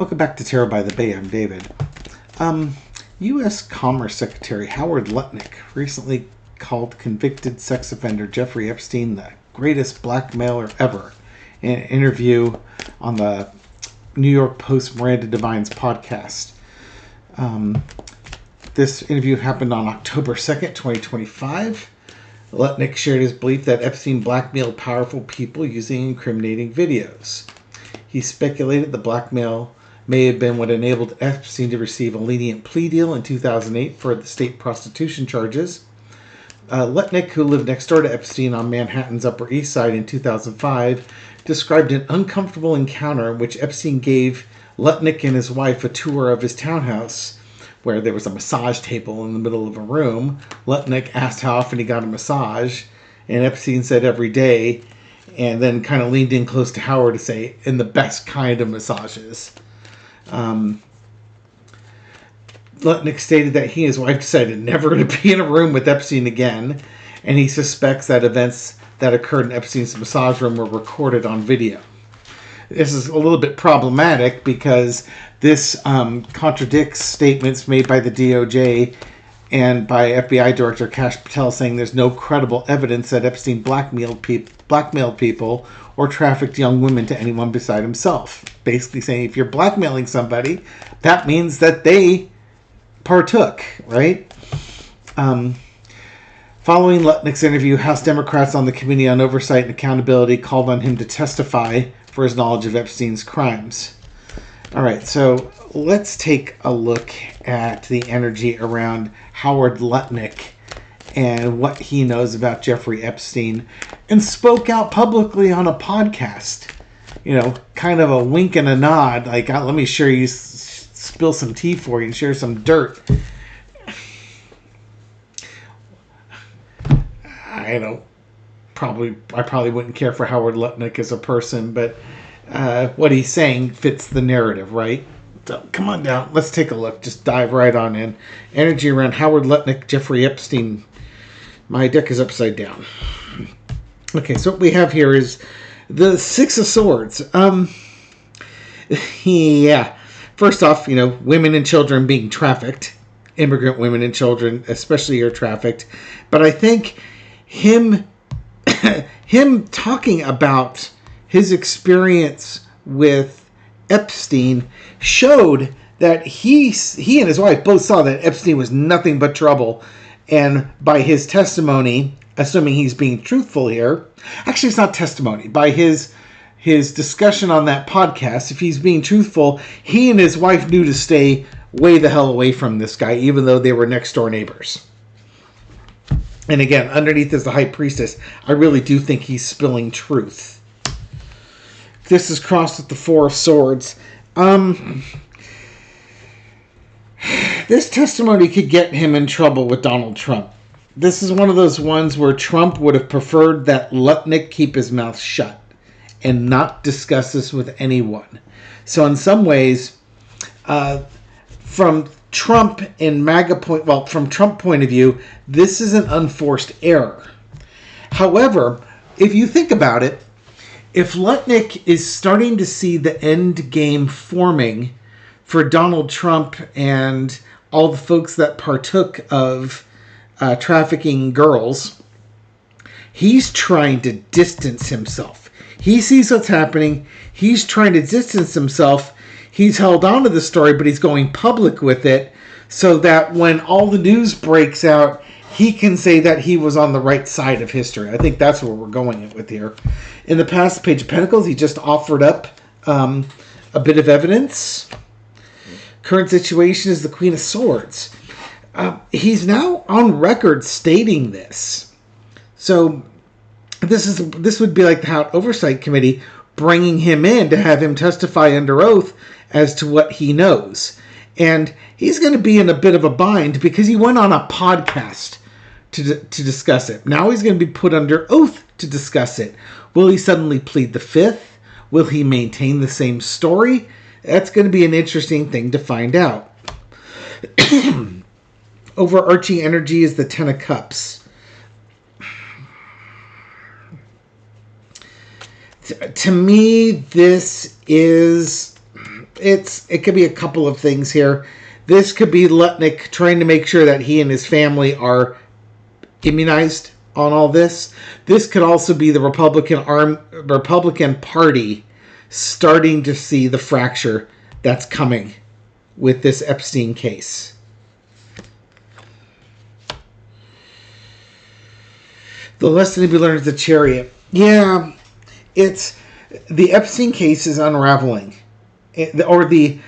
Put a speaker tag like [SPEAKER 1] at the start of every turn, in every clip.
[SPEAKER 1] Welcome back to Terror by the Bay. I'm David. U.S. Commerce Secretary Howard Lutnik recently called convicted sex offender Jeffery Epstein the greatest blackmailer ever in an interview on the New York Post Miranda Devine's podcast. This interview happened on October 2nd, 2025. Lutnik shared his belief that Epstein blackmailed powerful people using incriminating videos. He speculated the blackmail may have been what enabled Epstein to receive a lenient plea deal in 2008 for the state prostitution charges. Lutnik, who lived next door to Epstein on Manhattan's Upper East Side in 2005, described an uncomfortable encounter in which Epstein gave Lutnik and his wife a tour of his townhouse, where there was a massage table in the middle of a room. Lutnik asked how often he got a massage, and Epstein said every day, and then kind of leaned in close to Howard to say, in the best kind of massages. Lutnik stated that he and his wife decided never to be in a room with Epstein again, and he suspects that events that occurred in Epstein's massage room were recorded on video. This is a little bit problematic because this contradicts statements made by the DOJ and by FBI Director Kash Patel saying there's no credible evidence that Epstein blackmailed people or trafficked young women to anyone beside himself. Basically saying if you're blackmailing somebody, that means that they partook, right? Following Lutnick's interview, House Democrats on the Committee on Oversight and Accountability called on him to testify for his knowledge of Epstein's crimes. All right, so let's take a look at the energy around Howard Lutnik and what he knows about Jeffrey Epstein, and spoke out publicly on a podcast. You know, kind of a wink and a nod, like, let me share you, spill some tea for you and share some dirt. I probably wouldn't care for Howard Lutnik as a person, but what he's saying fits the narrative, right? So come on down. Let's take a look. Just dive right on in. Energy around Howard Lutnik, Jeffrey Epstein. My deck is upside down. Okay, so what we have here is the Six of Swords. Yeah. First off, women and children being trafficked. Immigrant women and children especially are trafficked. But I think him talking about his experience with Epstein showed that he and his wife both saw that Epstein was nothing but trouble. And by his testimony, assuming he's being truthful here, actually it's not testimony, by his discussion on that podcast, if he's being truthful, he and his wife knew to stay way the hell away from this guy, even though they were next door neighbors. And again, underneath is the high priestess. I really do think he's spilling truth. This is crossed with the Four of Swords. This testimony could get him in trouble with Donald Trump. This is one of those ones where Trump would have preferred that Lutnik keep his mouth shut and not discuss this with anyone. So in some ways, from Trump and MAGA from Trump point of view, this is an unforced error. However, if you think about it, if Lutnik is starting to see the end game forming for Donald Trump and all the folks that partook of trafficking girls, he's trying to distance himself. He sees what's happening. He's trying to distance himself. He's held on to the story, but he's going public with it so that when all the news breaks out, he can say that he was on the right side of history. I think that's where we're going with here. In the past, Page of Pentacles, he just offered up a bit of evidence. Current situation is the Queen of Swords. He's now on record stating this. So this would be like the House Oversight Committee bringing him in to have him testify under oath as to what he knows. And he's going to be in a bit of a bind because he went on a podcast to discuss it. Now he's going to be put under oath to discuss it. Will he suddenly plead the fifth? Will he maintain the same story? That's going to be an interesting thing to find out. Overarching energy is the Ten of Cups. To me, this is it could be a couple of things here. This could be Lutnick trying to make sure that he and his family are immunized on all this. This could also be the Republican Party starting to see the fracture that's coming with this Epstein case. The lesson to be learned is the chariot. Yeah, it's the Epstein case is unraveling, or the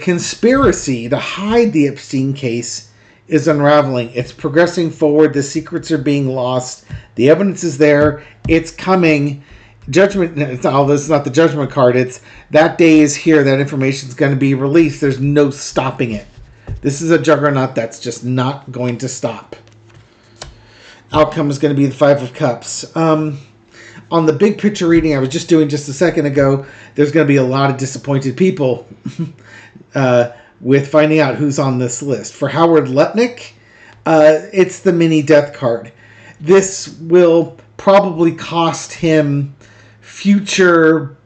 [SPEAKER 1] conspiracy to hide the Epstein case is unraveling. It's progressing forward. The secrets are being lost. The evidence is there. It's coming. Judgment. This is not the judgment card. It's that day is here. That information is going to be released. There's no stopping it. This is a juggernaut that's just not going to stop. Outcome is going to be the Five of Cups. On the big picture reading I was just doing just a second ago, there's going to be a lot of disappointed people with finding out who's on this list. For Howard Lutnik, it's the mini death card. This will probably cost him future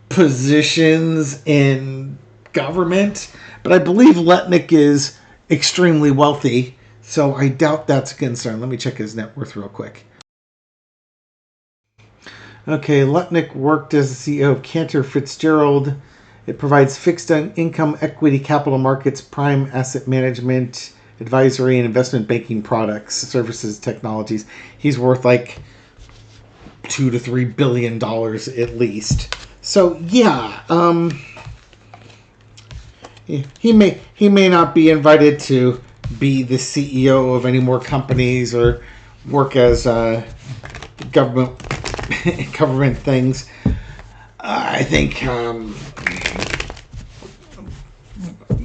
[SPEAKER 1] positions in government, but I believe Lutnik is extremely wealthy. So I doubt that's a concern. Let me check his net worth real quick. Okay, Lutnick worked as the CEO of Cantor Fitzgerald. It provides fixed income, equity, capital markets, prime asset management, advisory, and investment banking products, services, technologies. He's worth like $2 to $3 billion at least. So yeah, he may not be invited to be the CEO of any more companies or work as government things. I think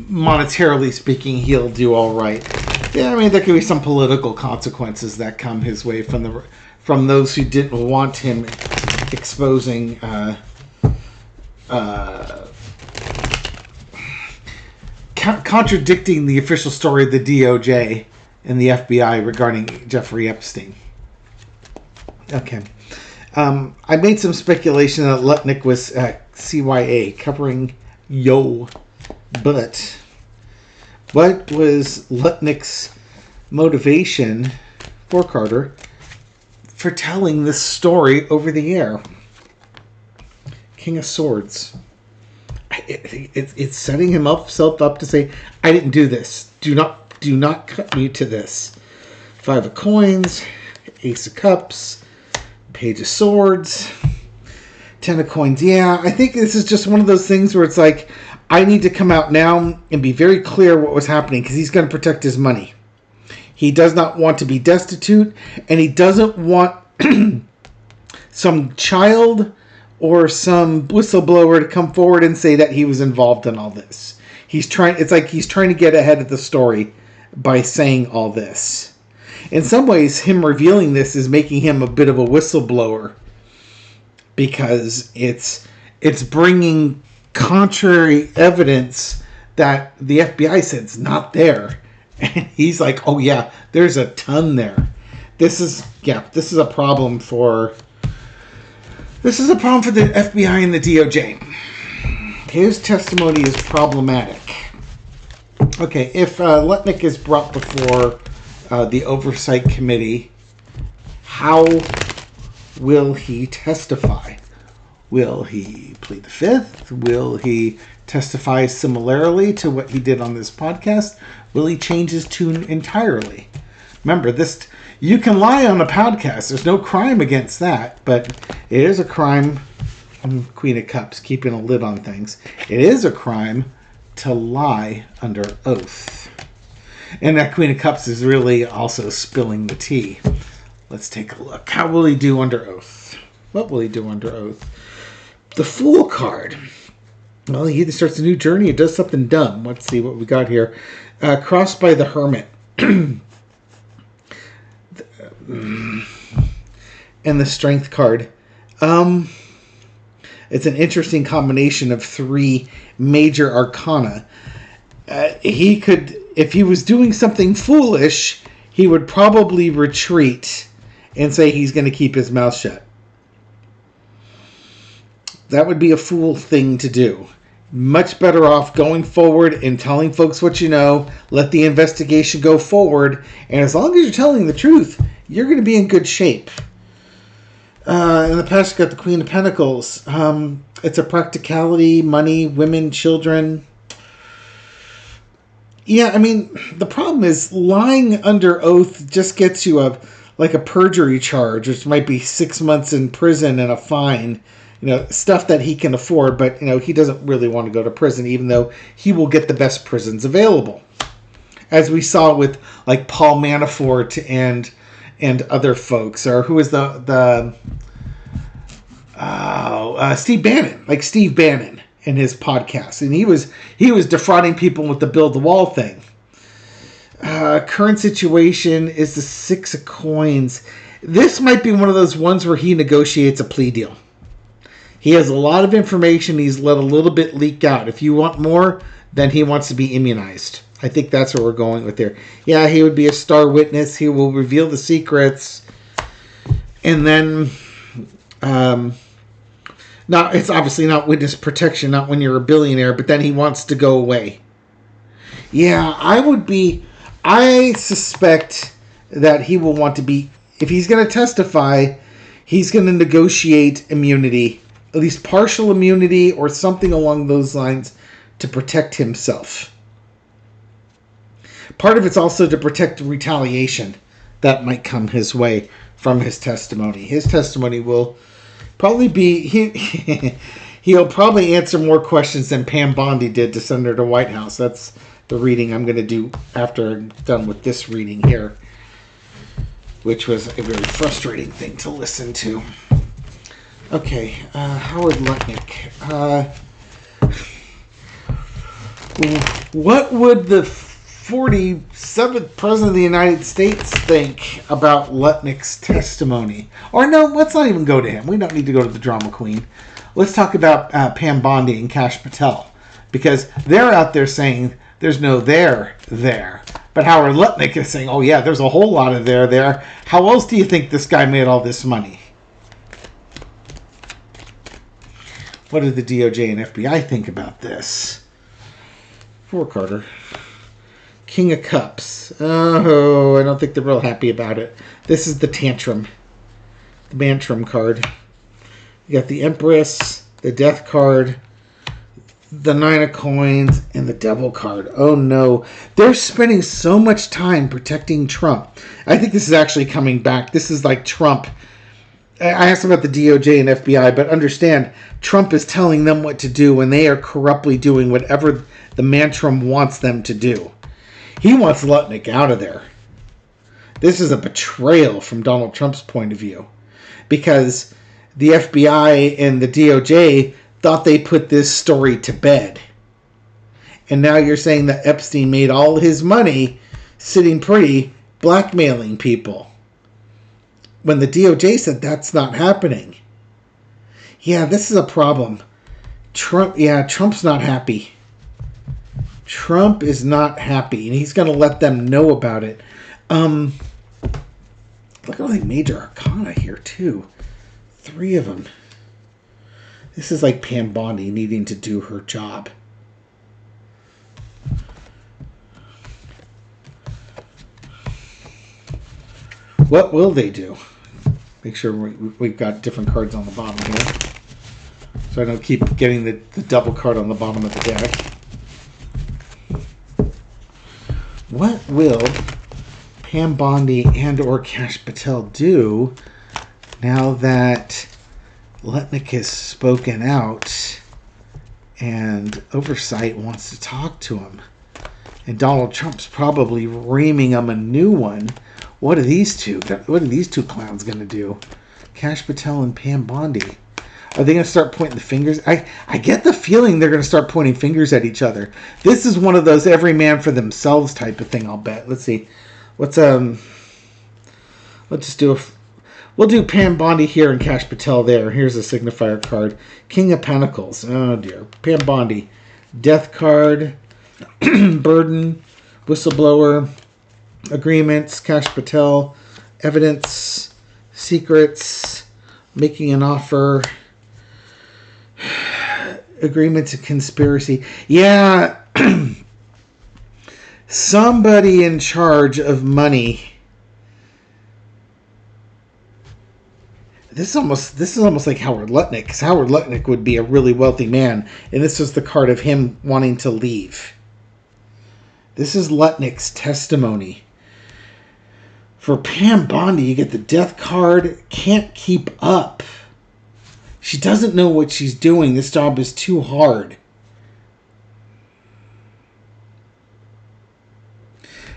[SPEAKER 1] monetarily speaking, he'll do all right. Yeah, I mean, there could be some political consequences that come his way from those who didn't want him exposing contradicting the official story of the DOJ and the FBI regarding Jeffrey Epstein. Okay. I made some speculation that Lutnick was CYA, covering Yo. But what was Lutnick's motivation for Carter for telling this story over the air? King of Swords. It's setting himself up to say, I didn't do this. Do not cut me to this. Five of Coins, Ace of Cups, Page of Swords, Ten of Coins. Yeah, I think this is just one of those things where it's like, I need to come out now and be very clear what was happening, because he's going to protect his money. He does not want to be destitute, and he doesn't want some child or some whistleblower to come forward and say that he was involved in all this. It's like he's trying to get ahead of the story by saying all this. In some ways, him revealing this is making him a bit of a whistleblower, because it's bringing contrary evidence that the FBI said is not there. And he's like, oh yeah, there's a ton there. This is a problem for the FBI and the DOJ. His testimony is problematic. Okay, if Lutnick is brought before the Oversight Committee, how will he testify? Will he plead the fifth? Will he testify similarly to what he did on this podcast? Will he change his tune entirely? Remember, you can lie on a podcast. There's no crime against that, but it is a crime. Queen of Cups, keeping a lid on things. It is a crime to lie under oath. And that Queen of Cups is really also spilling the tea. Let's take a look. How will he do under oath? What will he do under oath? The Fool card. Well, he either starts a new journey or does something dumb. Let's see what we got here. Crossed by the Hermit. And the Strength card. It's an interesting combination of three major arcana. He could, if he was doing something foolish, he would probably retreat and say he's going to keep his mouth shut. That would be a fool thing to do. Much better off going forward and telling folks what you know. Let the investigation go forward. And as long as you're telling the truth, you're going to be in good shape. In the past, you got the Queen of Pentacles. It's a practicality, money, women, children. Yeah, I mean, the problem is lying under oath just gets you a perjury charge, which might be 6 months in prison and a fine. Stuff that he can afford, but, he doesn't really want to go to prison, even though he will get the best prisons available. As we saw with, Paul Manafort and other folks, or who was Steve Bannon, Steve Bannon in his podcast. And he was defrauding people with the build the wall thing. Current situation is the 6 of coins. This might be one of those ones where he negotiates a plea deal. He has a lot of information. He's let a little bit leak out. If you want more, then he wants to be immunized. I think that's what we're going with there. Yeah, he would be a star witness. He will reveal the secrets. And then, it's obviously not witness protection, not when you're a billionaire, but then he wants to go away. Yeah, I suspect that he will want to be, if he's going to testify, he's going to negotiate immunity. At least partial immunity or something along those lines to protect himself. Part of it's also to protect retaliation that might come his way from his testimony. His testimony will probably be... He'll probably answer more questions than Pam Bondi did to send her to White House. That's the reading I'm going to do after I'm done with this reading here, which was a very frustrating thing to listen to. Okay, Howard Lutnik. What would the 47th President of the United States think about Lutnick's testimony? Or no, let's not even go to him. We don't need to go to the drama queen. Let's talk about Pam Bondi and Kash Patel. Because they're out there saying there's no there. But Howard Lutnik is saying, oh yeah, there's a whole lot of there. How else do you think this guy made all this money? What did the DOJ and FBI think about this? 4 Carter. King of Cups. Oh, I don't think they're real happy about it. This is the tantrum. The Mantrum card. You got the Empress, the Death card, the 9 of Coins, and the Devil card. Oh no. They're spending so much time protecting Trump. I think this is actually coming back. This is like Trump. I asked about the DOJ and FBI, but understand, Trump is telling them what to do, and they are corruptly doing whatever the Mantrum wants them to do. He wants Lutnick out of there. This is a betrayal from Donald Trump's point of view, because the FBI and the DOJ thought they put this story to bed. And now you're saying that Epstein made all his money sitting pretty, blackmailing people. When the DOJ said that's not happening. Yeah, this is a problem. Trump's not happy. Trump is not happy, and he's going to let them know about it. Look at all the major arcana here, too. 3 of them. This is like Pam Bondi needing to do her job. What will they do? Make sure we've got different cards on the bottom here, so I don't keep getting the double card on the bottom of the deck. What will Pam Bondi and or Kash Patel do now that Lutnick has spoken out and Oversight wants to talk to him? And Donald Trump's probably reaming him a new one. What are these two clowns going to do? Kash Patel and Pam Bondi. Are they going to start pointing the fingers? I get the feeling they're going to start pointing fingers at each other. This is one of those every man for themselves type of thing, I'll bet. Let's see. Let's just do we'll do Pam Bondi here and Kash Patel there. Here's a signifier card. King of Pentacles. Oh dear. Pam Bondi. Death card. Burden. Whistleblower. Agreements. Kash Patel. Evidence. Secrets. Making an offer. agreement to conspiracy. Yeah, somebody in charge of money. This is almost like Howard Lutnik, because Howard Lutnik would be a really wealthy man, and this was the card of him wanting to leave. This is Lutnick's testimony. For Pam Bondi, you get the death card. Can't keep up. She doesn't know what she's doing. This job is too hard.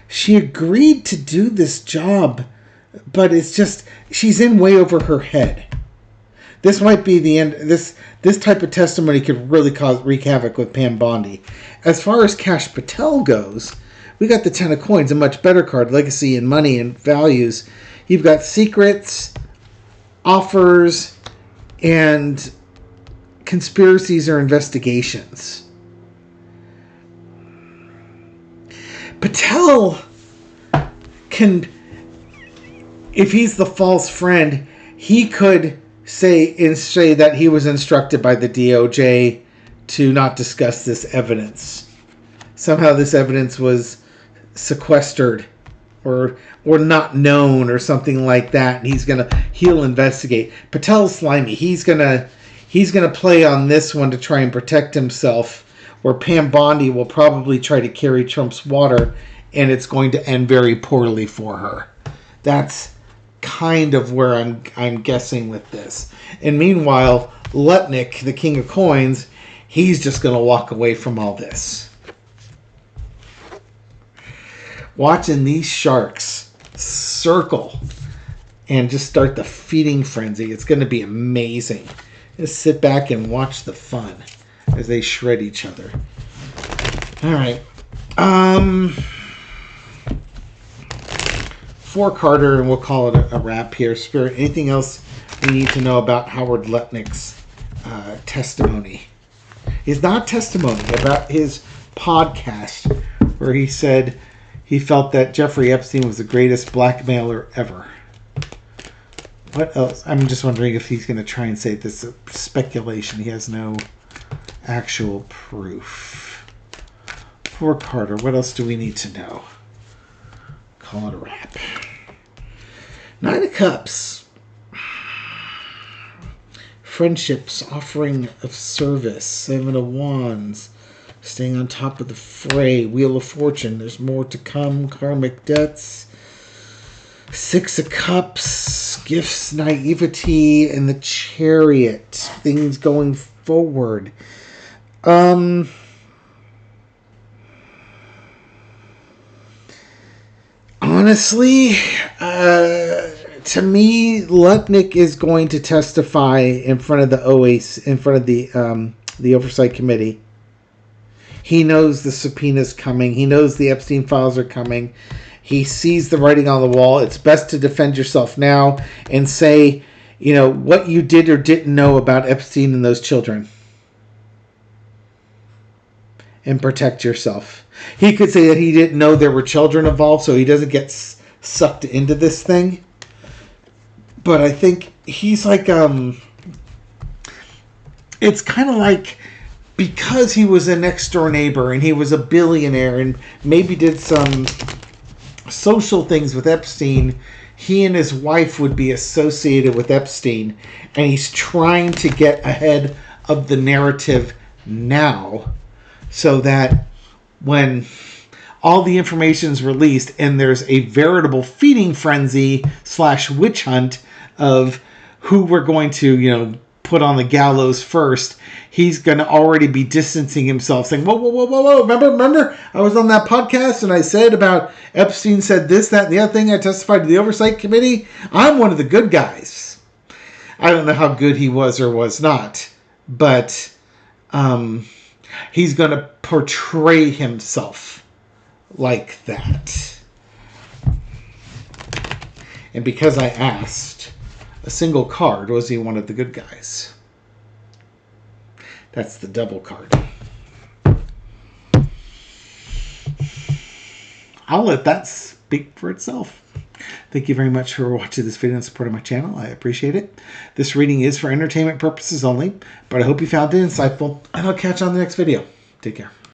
[SPEAKER 1] She agreed to do this job, but it's just, she's in way over her head. This might be the end. This type of testimony could really wreak havoc with Pam Bondi. As far as Cash Patel goes, we got the Ten of Coins, a much better card, legacy and money and values. You've got secrets, offers, and conspiracies or investigations. Patel can, if he's the false friend, he could say that he was instructed by the DOJ to not discuss this evidence. Somehow this evidence was sequestered or not known or something like that, and he'll investigate. Patel's slimy. He's gonna play on this one to try and protect himself, where Pam Bondi will probably try to carry Trump's water, and it's going to end very poorly for her. That's kind of where I'm guessing with this. And meanwhile, Lutnick, the King of Coins, he's just going to walk away from all this. Watching these sharks circle and just start the feeding frenzy. It's going to be amazing. Just sit back and watch the fun as they shred each other. All right. For Carter, and we'll call it a wrap here. Spirit, anything else we need to know about Howard Lutnick's testimony? It's not testimony, about his podcast where he said he felt that Jeffrey Epstein was the greatest blackmailer ever. What else? I'm just wondering if he's going to try and say this is speculation. He has no actual proof. For Carter, what else do we need to know? Call it a wrap. Nine of Cups. Friendships, offering of service. Seven of Wands. Staying on top of the fray. Wheel of Fortune. There's more to come. Karmic debts. Six of Cups. Gifts, naivety, and the Chariot. Things going forward. Honestly, to me, Lutnick is going to testify in front of the OAC, in front of the Oversight Committee. He knows the subpoena's coming. He knows the Epstein files are coming. He sees the writing on the wall. It's best to defend yourself now and say, what you did or didn't know about Epstein and those children. And protect yourself. He could say that he didn't know there were children involved, so he doesn't get sucked into this thing. But I think he's like, it's kind of like, because he was a next door neighbor and he was a billionaire and maybe did some social things with Epstein, he and his wife would be associated with Epstein, and he's trying to get ahead of the narrative now so that when all the information is released and there's a veritable feeding frenzy / witch hunt of who we're going to, put on the gallows first, he's going to already be distancing himself, saying, whoa, remember, I was on that podcast and I said about Epstein said this, that, and the other thing. I testified to the Oversight Committee. I'm one of the good guys. I don't know how good he was or was not, but he's going to portray himself like that. And because I asked a single card, was he one of the good guys? That's the double card. I'll let that speak for itself. Thank you very much for watching this video and supporting my channel. I appreciate it. This reading is for entertainment purposes only, but I hope you found it insightful, and I'll catch you on the next video. Take care.